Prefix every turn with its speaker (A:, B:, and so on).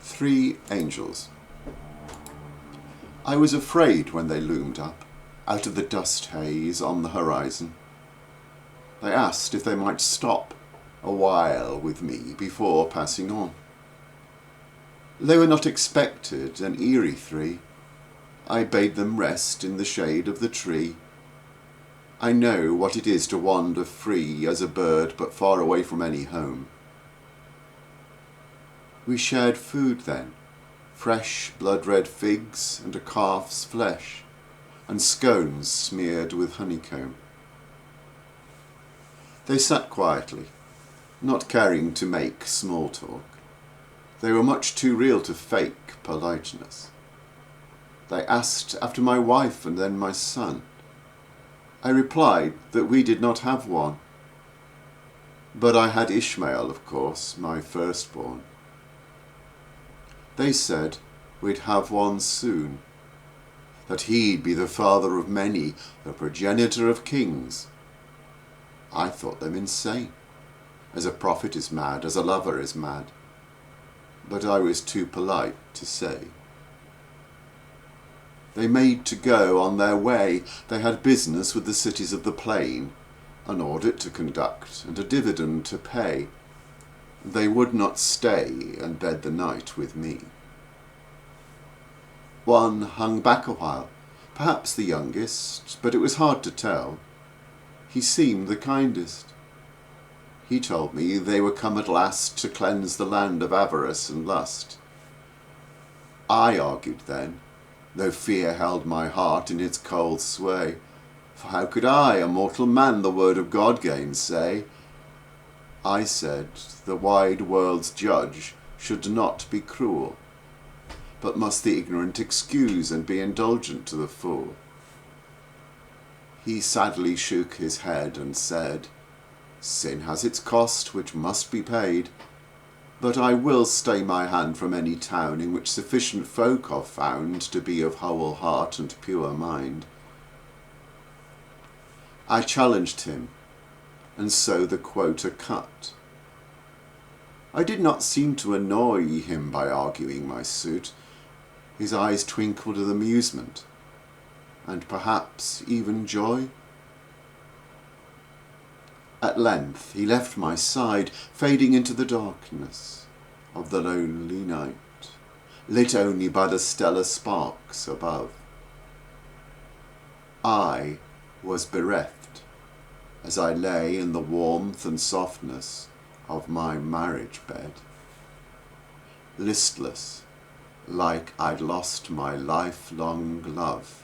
A: 3 angels. I was afraid when they loomed up, out of the dust haze on the horizon. They asked if they might stop a while with me before passing on. They were not expected, an eerie 3. I bade them rest in the shade of the tree. I know what it is to wander free as a bird, but far away from any home. We shared food then, fresh blood-red figs and a calf's flesh, and scones smeared with honeycomb. They sat quietly, not caring to make small talk. They were much too real to fake politeness. They asked after my wife and then my son. I replied that we did not have one. But I had Ishmael, of course, my firstborn. They said we'd have one soon, that he'd be the father of many, the progenitor of kings. I thought them insane, as a prophet is mad, as a lover is mad. But I was too polite to say. They made to go on their way. They had business with the cities of the plain, an audit to conduct and a dividend to pay. They would not stay and bed the night with me. One hung back a while, perhaps the youngest, but it was hard to tell. He seemed the kindest. He told me they were come at last to cleanse the land of avarice and lust. I argued then, though fear held my heart in its cold sway, for how could I, a mortal man, the word of God gainsay? I said the wide world's judge should not be cruel, but must the ignorant excuse and be indulgent to the fool. He sadly shook his head and said, sin has its cost which must be paid, but I will stay my hand from any town in which sufficient folk are found to be of whole heart and pure mind. I challenged him, and so the quota cut. I did not seem to annoy him by arguing my suit. His eyes twinkled with amusement, and perhaps even joy. At length he left my side, fading into the darkness of the lonely night, lit only by the stellar sparks above. I was bereft as I lay in the warmth and softness of my marriage bed, listless, like I'd lost my lifelong love.